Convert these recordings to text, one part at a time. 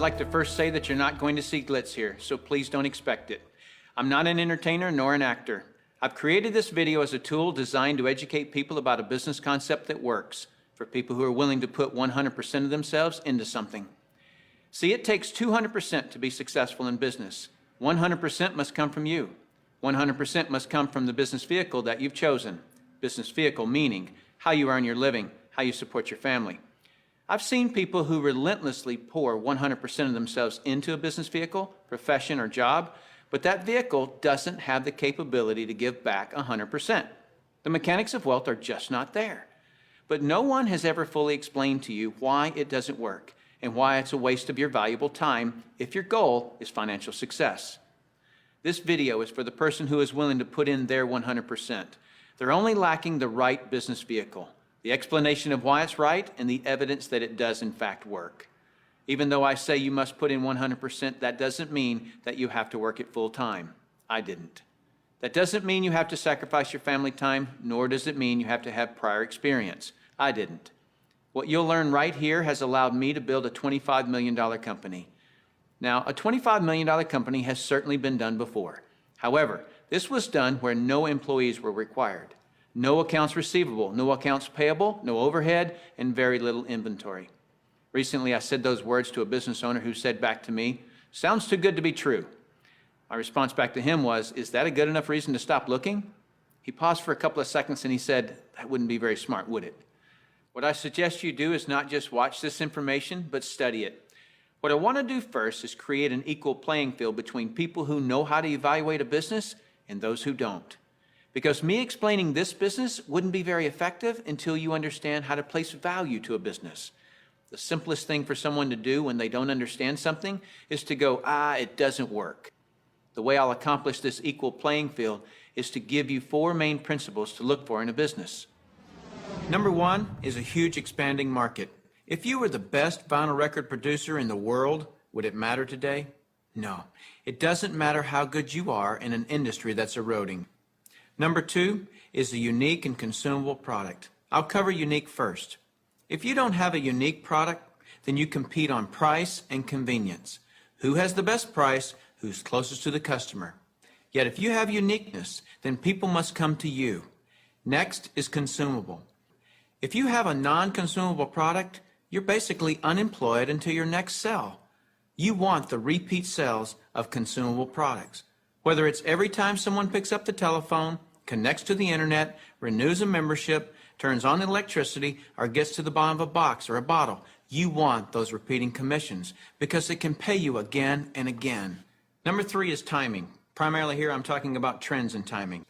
I'd like to first say that you're not going to see glitz here, so please don't expect it. I'm not an entertainer nor an actor. I've created this video as a tool designed to educate people about a business concept that works, for people who are willing to put 100% of themselves into something. See, it takes 200% to be successful in business. 100% must come from you. 100% must come from the business vehicle that you've chosen. Business vehicle meaning how you earn your living, how you support your family. I've seen people who relentlessly pour 100% of themselves into a business vehicle, profession, or job, but that vehicle doesn't have the capability to give back 100%. The mechanics of wealth are just not there. But no one has ever fully explained to you why it doesn't work and why it's a waste of your valuable time if your goal is financial success. This video is for the person who is willing to put in their 100%. They're only lacking the right business vehicle, the explanation of why it's right, and the evidence that it does in fact work. Even though I say you must put in 100%, that doesn't mean that you have to work it full time. I didn't. That doesn't mean you have to sacrifice your family time, nor does it mean you have to have prior experience. I didn't. What you'll learn right here has allowed me to build a $25 million company. Now, a $25 million company has certainly been done before. However, this was done where no employees were required. No accounts receivable, no accounts payable, no overhead, and very little inventory. Recently, I said those words to a business owner who said back to me, "Sounds too good to be true." My response back to him was, "Is that a good enough reason to stop looking?" He paused for a couple of seconds and he said, "That wouldn't be very smart, would it?" What I suggest you do is not just watch this information, but study it. What I want to do first is create an equal playing field between people who know how to evaluate a business and those who don't. Because me explaining this business wouldn't be very effective until you understand how to place value to a business. The simplest thing for someone to do when they don't understand something is to go, it doesn't work. The way I'll accomplish this equal playing field is to give you 4 main principles to look for in a business. Number 1 is a huge expanding market. If you were the best vinyl record producer in the world, would it matter today? No. It doesn't matter how good you are in an industry that's eroding. Number 2 is a unique and consumable product. I'll cover unique first. If you don't have a unique product, then you compete on price and convenience. Who has the best price? Who's closest to the customer? Yet if you have uniqueness, then people must come to you. Next is consumable. If you have a non-consumable product, you're basically unemployed until your next sell. You want the repeat sales of consumable products. Whether it's every time someone picks up the telephone, connects to the internet, renews a membership, turns on electricity, or gets to the bottom of a box or a bottle, you want those repeating commissions because it can pay you again and again. Number 3 is timing. Primarily here I'm talking about trends in timing.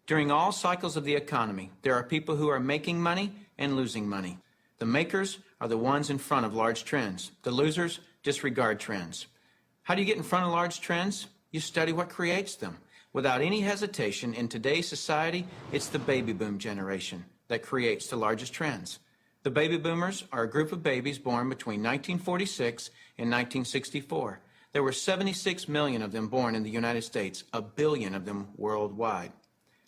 During all cycles of the economy, there are people who are making money and losing money. The makers are the ones in front of large trends. The losers disregard trends. How do you get in front of large trends? You study what creates them. Without any hesitation, in today's society, it's the baby boom generation that creates the largest trends. The baby boomers are a group of babies born between 1946 and 1964. There were 76 million of them born in the United States, 1 billion of them worldwide.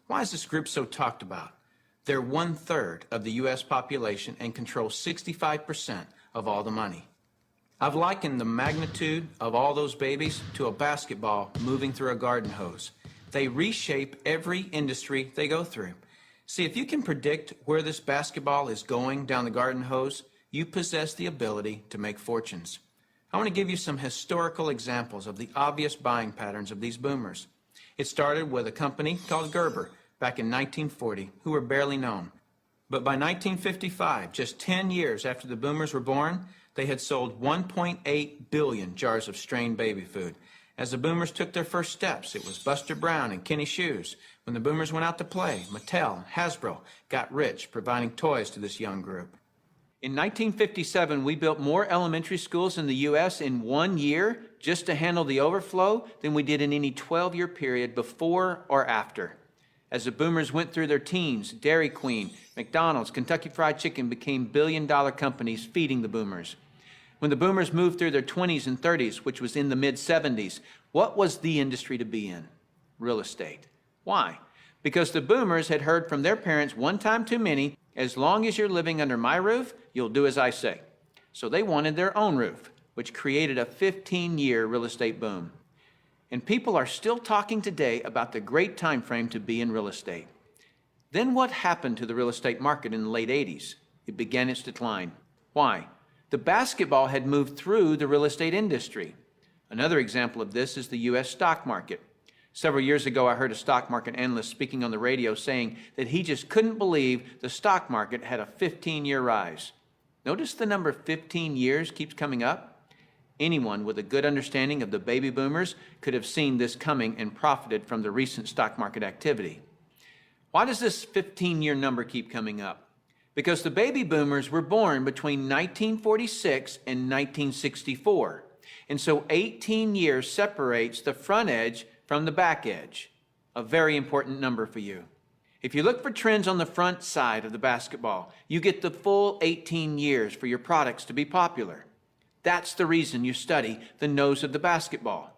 Why is this group so talked about? They're 1/3 of the U.S. population and control 65% of all the money. I've likened the magnitude of all those babies to a basketball moving through a garden hose. They reshape every industry they go through. See, if you can predict where this basketball is going down the garden hose, you possess the ability to make fortunes. I want to give you some historical examples of the obvious buying patterns of these boomers. It started with a company called Gerber back in 1940, who were barely known. But by 1955, just 10 years after the boomers were born, they had sold 1.8 billion jars of strained baby food. As the boomers took their first steps, it was Buster Brown and Kenny Shoes. When the boomers went out to play, Mattel and Hasbro got rich providing toys to this young group. In 1957, we built more elementary schools in the U.S. in 1 year just to handle the overflow than we did in any 12-year period before or after. As the boomers went through their teens, Dairy Queen, McDonald's, Kentucky Fried Chicken became billion-dollar companies feeding the boomers. When the boomers moved through their 20s and 30s, which was in the mid-70s, what was the industry to be in? Real estate. Why? Because the boomers had heard from their parents one time too many, as long as you're living under my roof, you'll do as I say. So they wanted their own roof. which created a 15-year real estate boom. And people are still talking today about the great time frame to be in real estate. Then what happened to the real estate market in the late 80s? It began its decline. Why? The basketball had moved through the real estate industry. Another example of this is the U.S. stock market. Several years ago, I heard a stock market analyst speaking on the radio saying that he just couldn't believe the stock market had a 15-year rise. Notice the number 15 years keeps coming up. Anyone with a good understanding of the baby boomers could have seen this coming and profited from the recent stock market activity. Why does this 15-year number keep coming up? Because the baby boomers were born between 1946 and 1964. And so 18 years separates the front edge from the back edge. A very important number for you. If you look for trends on the front side of the basketball, you get the full 18 years for your products to be popular. That's the reason you study the nose of the basketball.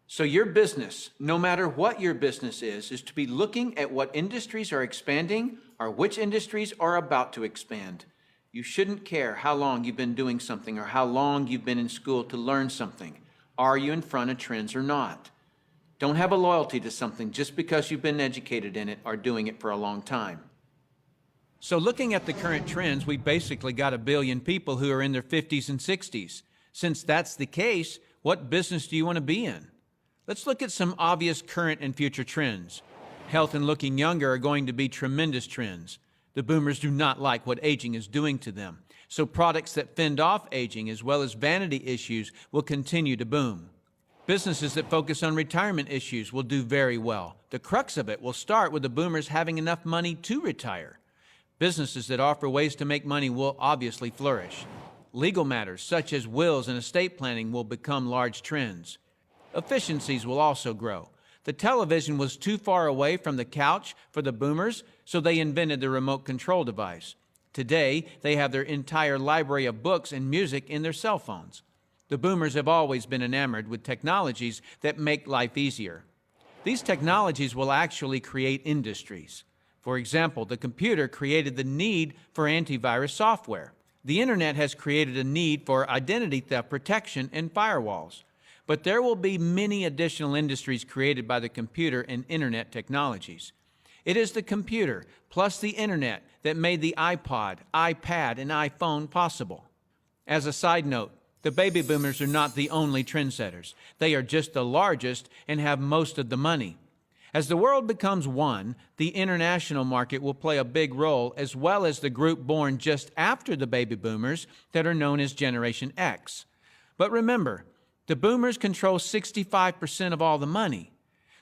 So your business, no matter what your business is to be looking at what industries are expanding or which industries are about to expand. You shouldn't care how long you've been doing something or how long you've been in school to learn something. Are you in front of trends or not? Don't have a loyalty to something just because you've been educated in it or doing it for a long time. So looking at the current trends, we basically got 1 billion people who are in their 50s and 60s. Since that's the case, what business do you want to be in? Let's look at some obvious current and future trends. Health and looking younger are going to be tremendous trends. The boomers do not like what aging is doing to them. So products that fend off aging as well as vanity issues will continue to boom. Businesses that focus on retirement issues will do very well. The crux of it will start with the boomers having enough money to retire. Businesses that offer ways to make money will obviously flourish. Legal matters such as wills and estate planning will become large trends. Efficiencies will also grow. The television was too far away from the couch for the boomers, so they invented the remote control device. Today, they have their entire library of books and music in their cell phones. The boomers have always been enamored with technologies that make life easier. These technologies will actually create industries. For example, the computer created the need for antivirus software. The internet has created a need for identity theft protection and firewalls. But there will be many additional industries created by the computer and internet technologies. It is the computer plus the internet that made the iPod, iPad, and iPhone possible. As a side note, the baby boomers are not the only trendsetters. They are just the largest and have most of the money. As the world becomes one, the international market will play a big role, as well as the group born just after the baby boomers that are known as Generation X. But remember, the boomers control 65% of all the money.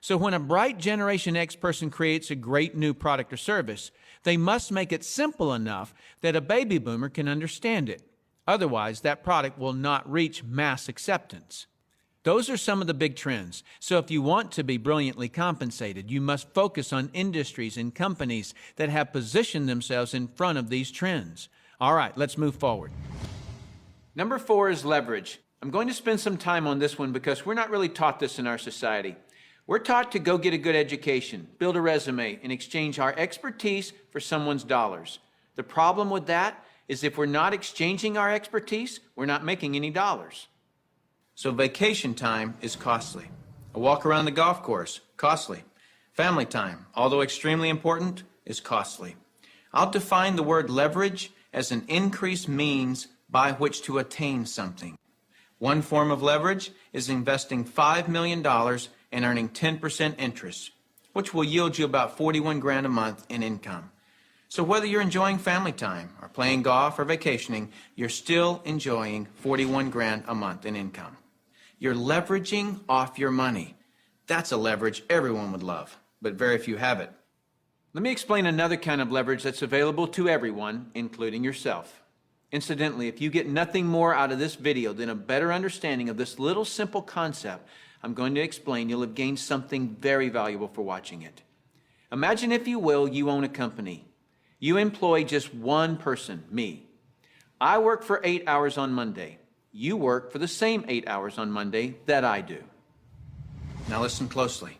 So when a bright Generation X person creates a great new product or service, they must make it simple enough that a baby boomer can understand it. Otherwise, that product will not reach mass acceptance. Those are some of the big trends. So if you want to be brilliantly compensated, you must focus on industries and companies that have positioned themselves in front of these trends. All right, let's move forward. Number 4 is leverage. I'm going to spend some time on this one because we're not really taught this in our society. We're taught to go get a good education, build a resume, and exchange our expertise for someone's dollars. The problem with that is if we're not exchanging our expertise, we're not making any dollars. So vacation time is costly. A walk around the golf course, costly. Family time, although extremely important, is costly. I'll define the word leverage as an increased means by which to attain something. One form of leverage is investing $5 million and earning 10% interest, which will yield you about 41 grand a month in income. So whether you're enjoying family time or playing golf or vacationing, you're still enjoying 41 grand a month in income. You're leveraging off your money. That's a leverage everyone would love, but very few have it. Let me explain another kind of leverage that's available to everyone, including yourself. Incidentally, if you get nothing more out of this video than a better understanding of this little simple concept I'm going to explain, you'll have gained something very valuable for watching it. Imagine, if you will, you own a company. You employ just one person, me. I work for 8 hours on Monday. You work for the same 8 hours on Monday that I do. Now listen closely.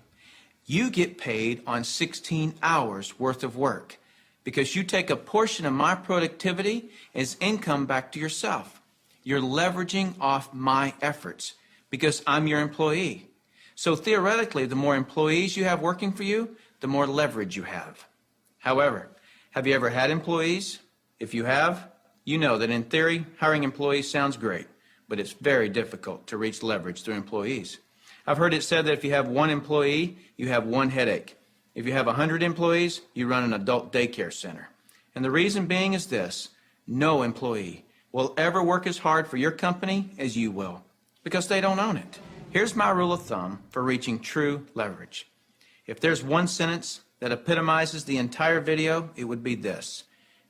You get paid on 16 hours worth of work because you take a portion of my productivity as income back to yourself. You're leveraging off my efforts because I'm your employee. So theoretically, the more employees you have working for you, the more leverage you have. However, have you ever had employees? If you have, you know that in theory, hiring employees sounds great, but it's very difficult to reach leverage through employees. I've heard it said that if you have one employee, you have one headache. If you have 100 employees, you run an adult daycare center. And the reason being is this: no employee will ever work as hard for your company as you will, because they don't own it. Here's my rule of thumb for reaching true leverage. If there's one sentence that epitomizes the entire video, it would be this: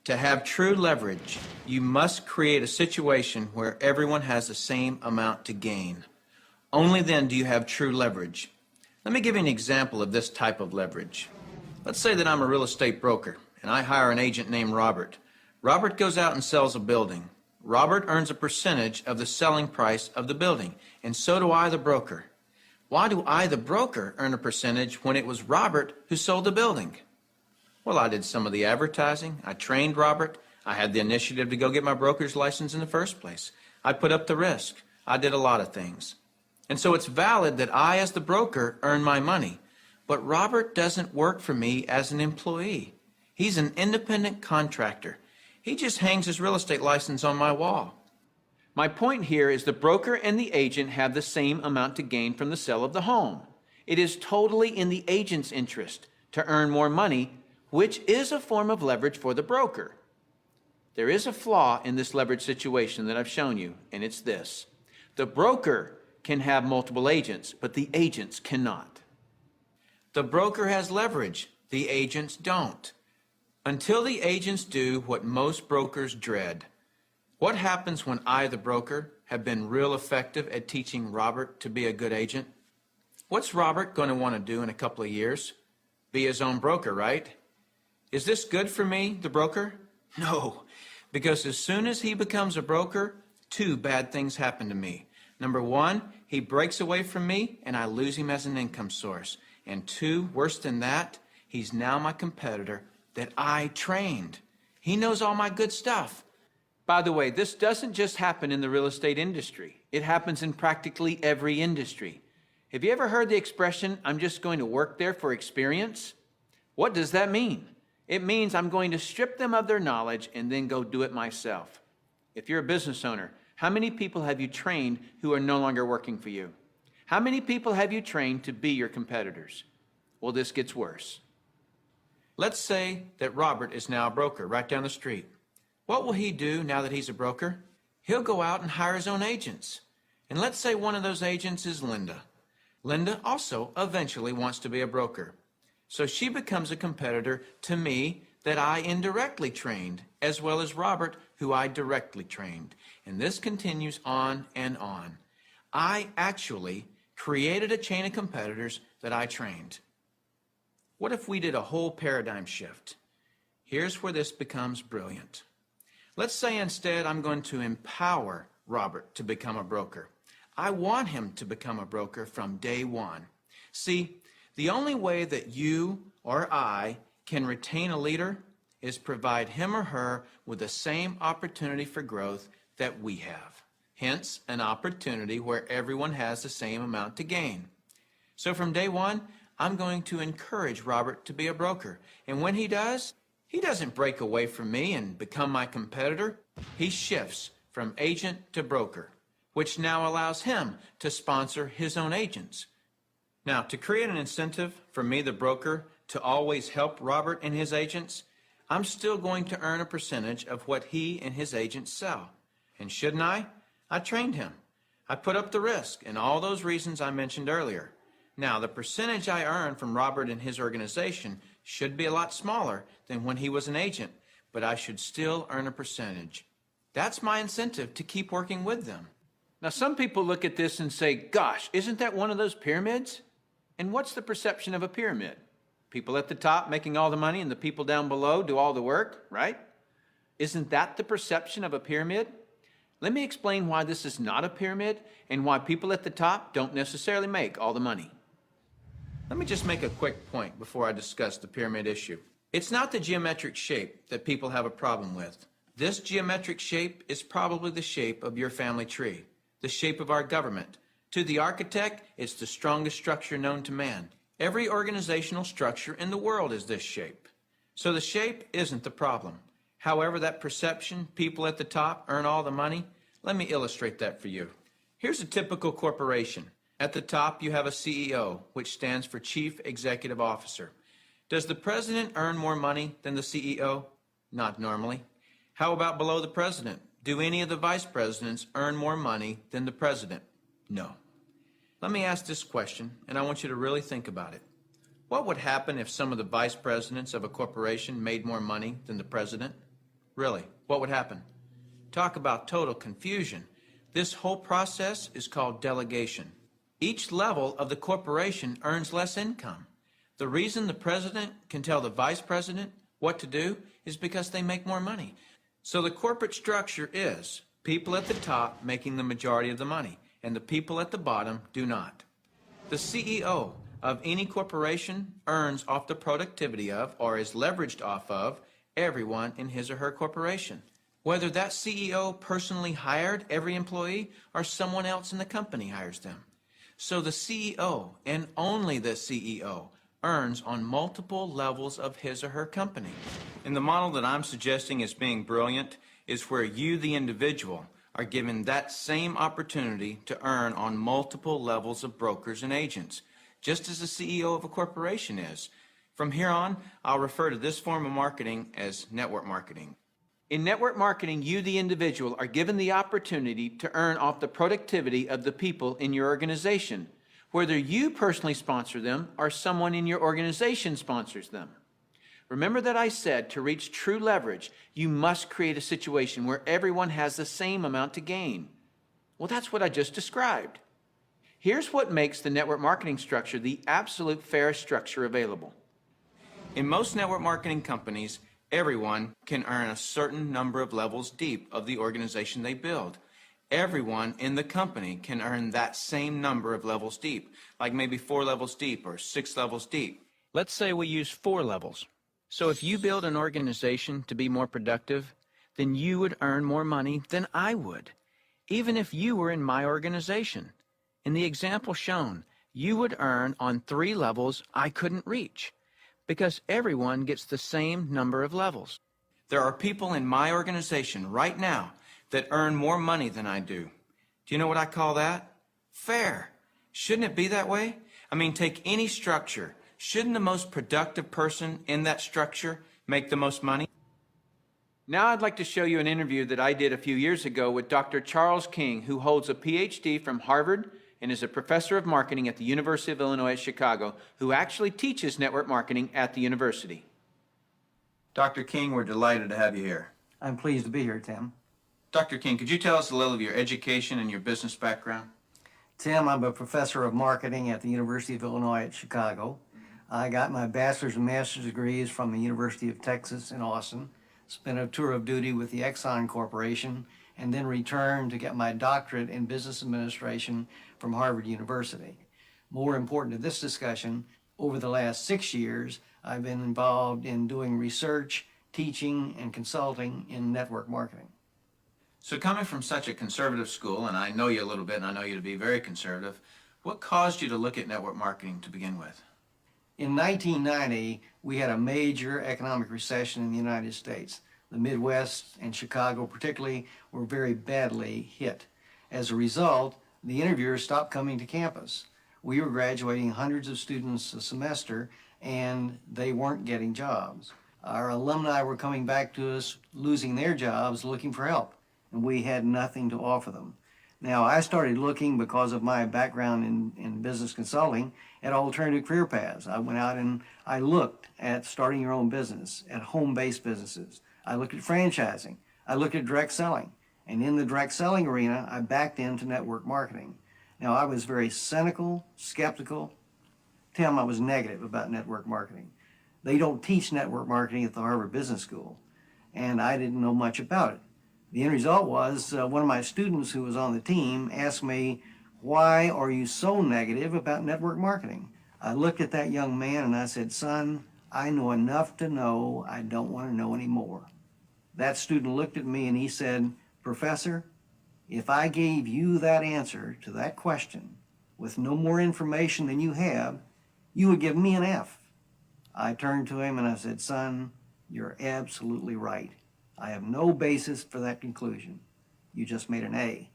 to have true leverage, you must create a situation where everyone has the same amount to gain. Only then do you have true leverage. Let me give you an example of this type of leverage. Let's say that I'm a real estate broker and I hire an agent named Robert. Robert goes out and sells a building. Robert earns a percentage of the selling price of the building, and so do I, the broker. Why do I, the broker, earn a percentage when it was Robert who sold the building? Well, I did some of the advertising. I trained Robert. I had the initiative to go get my broker's license in the first place. I put up the risk. I did a lot of things. And so it's valid that I, as the broker, earn my money. But Robert doesn't work for me as an employee. He's an independent contractor. He just hangs his real estate license on my wall. My point here is the broker and the agent have the same amount to gain from the sale of the home. It is totally in the agent's interest to earn more money, which is a form of leverage for the broker. There is a flaw in this leverage situation that I've shown you, and it's this: the broker can have multiple agents, but the agents cannot. The broker has leverage, the agents don't. Until the agents do what most brokers dread. What happens when I, the broker, have been real effective at teaching Robert to be a good agent? What's Robert going to want to do in a couple of years? Be his own broker, right? Is this good for me, the broker? No, because as soon as he becomes a broker, two bad things happen to me. Number one, he breaks away from me and I lose him as an income source. And two, worse than that, he's now my competitor that I trained. He knows all my good stuff. By the way, this doesn't just happen in the real estate industry. It happens in practically every industry. Have you ever heard the expression, "I'm just going to work there for experience"? What does that mean? It means I'm going to strip them of their knowledge and then go do it myself. If you're a business owner, how many people have you trained who are no longer working for you? How many people have you trained to be your competitors? Well, this gets worse. Let's say that Robert is now a broker right down the street. What will he do now that he's a broker? He'll go out and hire his own agents. And let's say one of those agents is Linda. Linda also eventually wants to be a broker. So she becomes a competitor to me that I indirectly trained, as well as Robert, who I directly trained. And this continues on and on. I actually created a chain of competitors that I trained. What if we did a whole paradigm shift? Here's where this becomes brilliant. Let's say instead I'm going to empower Robert to become a broker. I want him to become a broker from day one. See, the only way that you or I can retain a leader is provide him or her with the same opportunity for growth that we have. Hence, an opportunity where everyone has the same amount to gain. So from day one, I'm going to encourage Robert to be a broker. And when he does, he doesn't break away from me and become my competitor. He shifts from agent to broker, which now allows him to sponsor his own agents. Now, to create an incentive for me, the broker, to always help Robert and his agents, I'm still going to earn a percentage of what he and his agents sell. And shouldn't I? I trained him. I put up the risk and all those reasons I mentioned earlier. Now, the percentage I earn from Robert and his organization should be a lot smaller than when he was an agent, but I should still earn a percentage. That's my incentive to keep working with them. Now, some people look at this and say, gosh, isn't that one of those pyramids? And what's the perception of a pyramid? People at the top making all the money and the people down below do all the work, right? Isn't that the perception of a pyramid? Let me explain why this is not a pyramid and why people at the top don't necessarily make all the money. Let me just make a quick point before I discuss the pyramid issue. It's not the geometric shape that people have a problem with, This geometric shape is probably the shape of your family tree, the shape of our government. To the architect, it's the strongest structure known to man. Every organizational structure in the world is this shape. So the shape isn't the problem. However, that perception, people at the top earn all the money, let me illustrate that for you. Here's a typical corporation. At the top, you have a CEO, which stands for Chief Executive Officer. Does the president earn more money than the CEO? Not normally. How about below the president? Do any of the vice presidents earn more money than the president? No. Let me ask this question, and I want you to really think about it. What would happen if some of the vice presidents of a corporation made more money than the president? Really, what would happen? Talk about total confusion. This whole process is called delegation. Each level of the corporation earns less income. The reason the president can tell the vice president what to do is because they make more money. So the corporate structure is people at the top making the majority of the money, and the people at the bottom do not. The CEO of any corporation earns off the productivity of, or is leveraged off of, everyone in his or her corporation. Whether that CEO personally hired every employee or someone else in the company hires them. So the CEO, and only the CEO, earns on multiple levels of his or her company. And the model that I'm suggesting as being brilliant is where you, the individual, are given that same opportunity to earn on multiple levels of brokers and agents, just as the CEO of a corporation is. From here on, I'll refer to this form of marketing as network marketing. In network marketing, you, the individual, are given the opportunity to earn off the productivity of the people in your organization, whether you personally sponsor them or someone in your organization sponsors them. Remember that I said to reach true leverage, you must create a situation where everyone has the same amount to gain. Well, that's what I just described. Here's what makes the network marketing structure the absolute fairest structure available. In most network marketing companies, everyone can earn a certain number of levels deep of the organization they build. Everyone in the company can earn that same number of levels deep, like maybe 4 levels deep or 6 levels deep. Let's say we use 4 levels. So if you build an organization to be more productive, then you would earn more money than I would, even if you were in my organization. In the example shown, you would earn on 3 levels I couldn't reach, because everyone gets the same number of levels. There are people in my organization right now that earn more money than I do. Do you know what I call that? Fair. Shouldn't it be that way? I mean, take any structure. Shouldn't the most productive person in that structure make the most money? Now I'd like to show you an interview that I did a few years ago with Dr. Charles King, who holds a PhD from Harvard and is a professor of marketing at the University of Illinois at Chicago, who actually teaches network marketing at the university. Dr. King, we're delighted to have you here. I'm pleased to be here, Tim. Dr. King, could you tell us a little of your education and your business background? Tim, I'm a professor of marketing at the University of Illinois at Chicago. I got my bachelor's and master's degrees from the University of Texas in Austin, spent a tour of duty with the Exxon Corporation, and then returned to get my doctorate in business administration from Harvard University. More important to this discussion, over the last 6 years, I've been involved in doing research, teaching, and consulting in network marketing. So coming from such a conservative school, and I know you a little bit, and I know you to be very conservative, what caused you to look at network marketing to begin with? In 1990, we had a major economic recession in the United States. The Midwest and Chicago particularly were very badly hit. As a result, the interviewers stopped coming to campus. We were graduating hundreds of students a semester, and they weren't getting jobs. Our alumni were coming back to us, losing their jobs, looking for help, and we had nothing to offer them. Now, I started looking, because of my background in business consulting, at alternative career paths. I went out and I looked at starting your own business, at home-based businesses. I looked at franchising. I looked at direct selling. And in the direct selling arena, I backed into network marketing. Now, I was very cynical, skeptical. Tim, I was negative about network marketing. They don't teach network marketing at the Harvard Business School, and I didn't know much about it. The end result was one of my students who was on the team asked me, "Why are you so negative about network marketing?" I looked at that young man and I said, "Son, I know enough to know I don't want to know any more." That student looked at me and he said, "Professor, if I gave you that answer to that question with no more information than you have, you would give me an F." I turned to him and I said, "Son, you're absolutely right. I have no basis for that conclusion. You just made an A."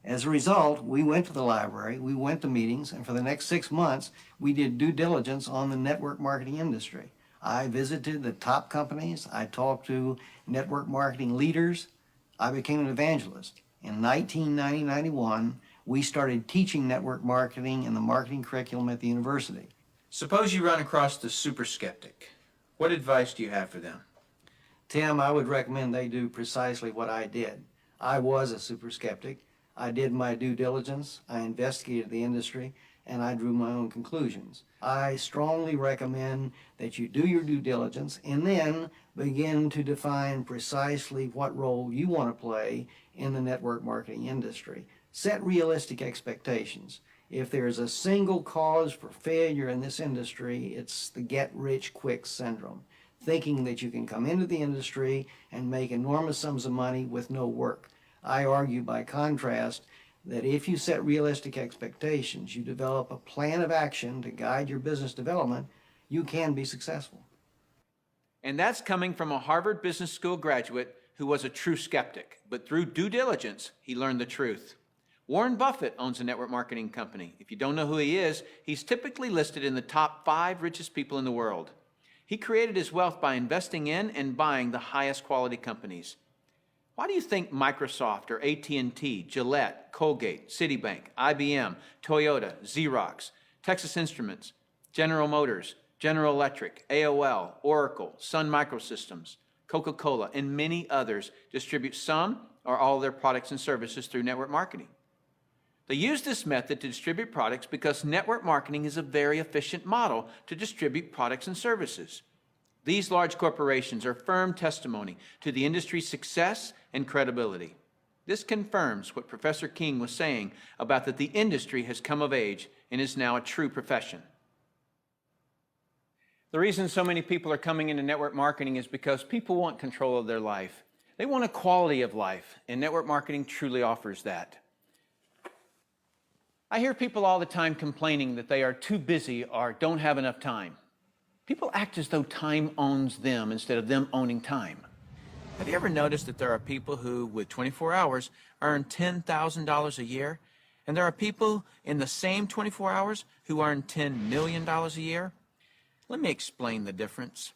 As a result, we went to the library, we went to meetings, and for the next 6 months, we did due diligence on the network marketing industry. I visited the top companies, I talked to network marketing leaders, I became an evangelist. In 1990-91, we started teaching network marketing in the marketing curriculum at the university. Suppose you run across the super skeptic. What advice do you have for them? Tim, I would recommend they do precisely what I did. I was a super skeptic. I did my due diligence, I investigated the industry, and I drew my own conclusions. I strongly recommend that you do your due diligence and then begin to define precisely what role you want to play in the network marketing industry. Set realistic expectations. If there's a single cause for failure in this industry, it's the get-rich-quick syndrome, thinking that you can come into the industry and make enormous sums of money with no work. I argue, by contrast, that if you set realistic expectations, you develop a plan of action to guide your business development, you can be successful. And that's coming from a Harvard Business School graduate who was a true skeptic, but through due diligence, he learned the truth. Warren Buffett owns a network marketing company. If you don't know who he is, he's typically listed in the top 5 richest people in the world. He created his wealth by investing in and buying the highest quality companies. Why do you think Microsoft or AT&T, Gillette, Colgate, Citibank, IBM, Toyota, Xerox, Texas Instruments, General Motors, General Electric, AOL, Oracle, Sun Microsystems, Coca-Cola, and many others distribute some or all of their products and services through network marketing? They use this method to distribute products because network marketing is a very efficient model to distribute products and services. These large corporations are firm testimony to the industry's success and credibility. This confirms what Professor King was saying about that the industry has come of age and is now a true profession. The reason so many people are coming into network marketing is because people want control of their life. They want a quality of life, and network marketing truly offers that. I hear people all the time complaining that they are too busy or don't have enough time. People act as though time owns them instead of them owning time. Have you ever noticed that there are people who, with 24 hours, earn $10,000 a year, and there are people in the same 24 hours who earn $10 million a year? Let me explain the difference.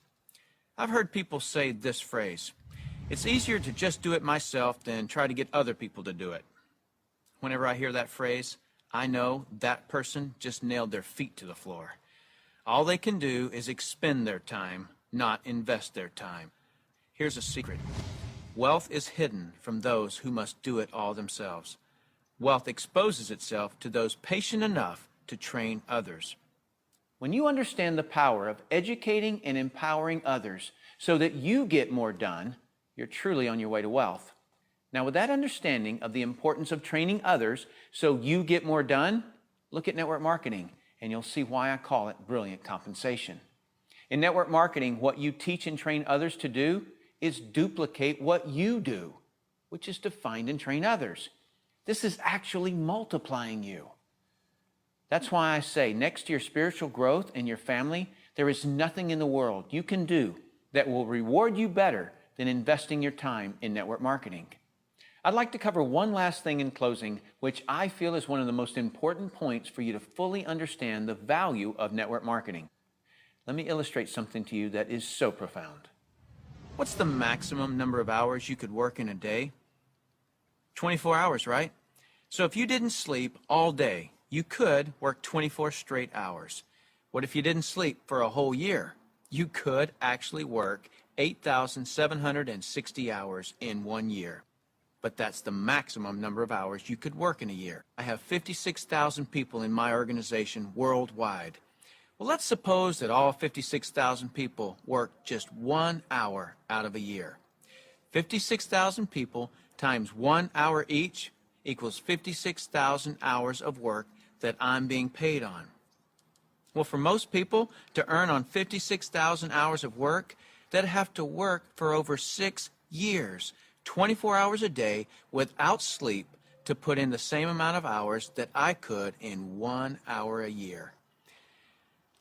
I've heard people say this phrase: "It's easier to just do it myself than try to get other people to do it." Whenever I hear that phrase, I know that person just nailed their feet to the floor. All they can do is expend their time, not invest their time. Here's a secret. Wealth is hidden from those who must do it all themselves. Wealth exposes itself to those patient enough to train others. When you understand the power of educating and empowering others so that you get more done, you're truly on your way to wealth. Now, with that understanding of the importance of training others so you get more done, look at network marketing, and you'll see why I call it brilliant compensation. In network marketing, what you teach and train others to do is duplicate what you do, which is to find and train others. This is actually multiplying you. That's why I say, next to your spiritual growth and your family, there is nothing in the world you can do that will reward you better than investing your time in network marketing. I'd like to cover one last thing in closing, which I feel is one of the most important points for you to fully understand the value of network marketing. Let me illustrate something to you that is so profound. What's the maximum number of hours you could work in a day? 24 hours, right? So if you didn't sleep all day, you could work 24 straight hours. What if you didn't sleep for a whole year? You could actually work 8,760 hours in 1 year. But that's the maximum number of hours you could work in a year. I have 56,000 people in my organization worldwide. Well, let's suppose that all 56,000 people work just 1 hour out of a year. 56,000 people times 1 hour each equals 56,000 hours of work that I'm being paid on. Well, for most people to earn on 56,000 hours of work, they'd have to work for over 6 years, 24 hours a day without sleep to put in the same amount of hours that I could in 1 hour a year.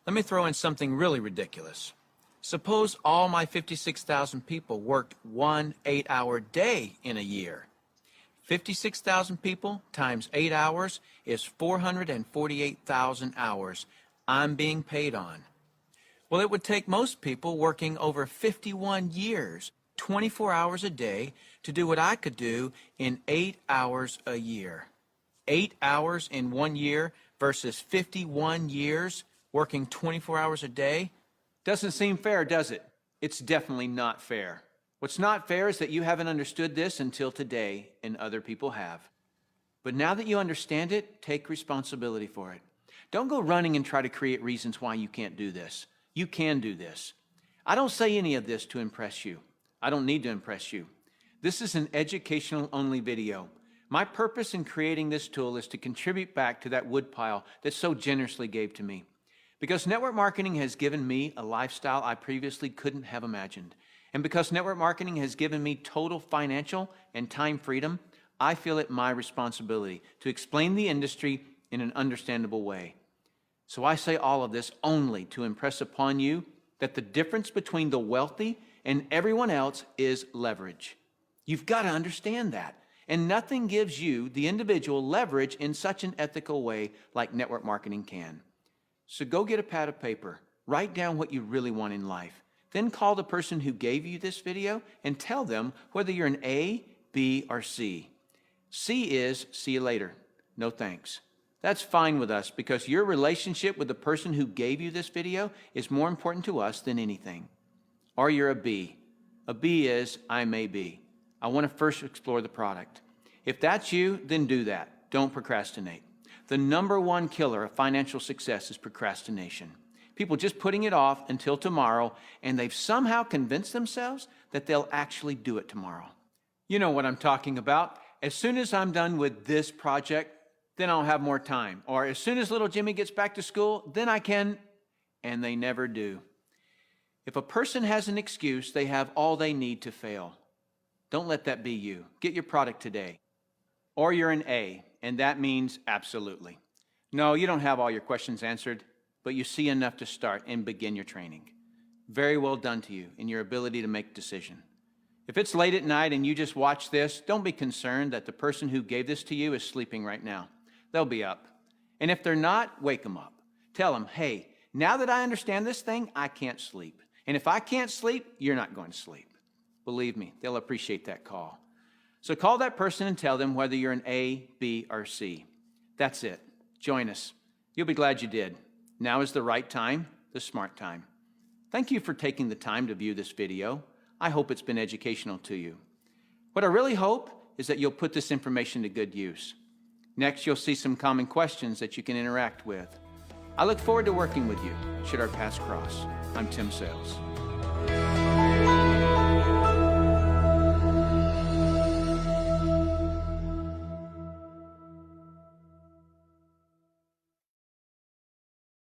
Let me throw in something really ridiculous. Suppose all my 56,000 people worked 1 8-hour day in a year. 56,000 people times 8 hours is 448,000 hours I'm being paid on. Well, it would take most people working over 51 years, 24 hours a day, to do what I could do in 8 hours a year. 8 hours in 1 year versus 51 years working 24 hours a day? Doesn't seem fair, does it? It's definitely not fair. What's not fair is that you haven't understood this until today, and other people have. But now that you understand it, take responsibility for it. Don't go running and try to create reasons why you can't do this. You can do this. I don't say any of this to impress you. I don't need to impress you. This is an educational-only video. My purpose in creating this tool is to contribute back to that woodpile that so generously gave to me. Because network marketing has given me a lifestyle I previously couldn't have imagined. And because network marketing has given me total financial and time freedom, I feel it my responsibility to explain the industry in an understandable way. So I say all of this only to impress upon you that the difference between the wealthy and everyone else is leverage. You've got to understand that. And nothing gives you, the individual, leverage in such an ethical way like network marketing can. So go get a pad of paper, write down what you really want in life, then call the person who gave you this video and tell them whether you're an A, B, or C. C is see you later, no thanks. That's fine with us because your relationship with the person who gave you this video is more important to us than anything. Or you're a B. A B is I may be. I want to first explore the product. If that's you, then do that. Don't procrastinate. The number one killer of financial success is procrastination. People just putting it off until tomorrow, and they've somehow convinced themselves that they'll actually do it tomorrow. You know what I'm talking about. As soon as I'm done with this project, then I'll have more time. Or as soon as little Jimmy gets back to school, then I can, and they never do. If a person has an excuse, they have all they need to fail. Don't let that be you. Get your product today. Or you're an A, and that means absolutely. No, you don't have all your questions answered, but you see enough to start and begin your training. Very well done to you in your ability to make a decision. If it's late at night and you just watch this, don't be concerned that the person who gave this to you is sleeping right now. They'll be up. And if they're not, wake them up. Tell them, hey, now that I understand this thing, I can't sleep. And if I can't sleep, you're not going to sleep. Believe me, they'll appreciate that call. So call that person and tell them whether you're an A, B, or C. That's it. Join us. You'll be glad you did. Now is the right time, the smart time. Thank you for taking the time to view this video. I hope it's been educational to you. What I really hope is that you'll put this information to good use. Next, you'll see some common questions that you can interact with. I look forward to working with you, should our paths cross. I'm Tim Sales.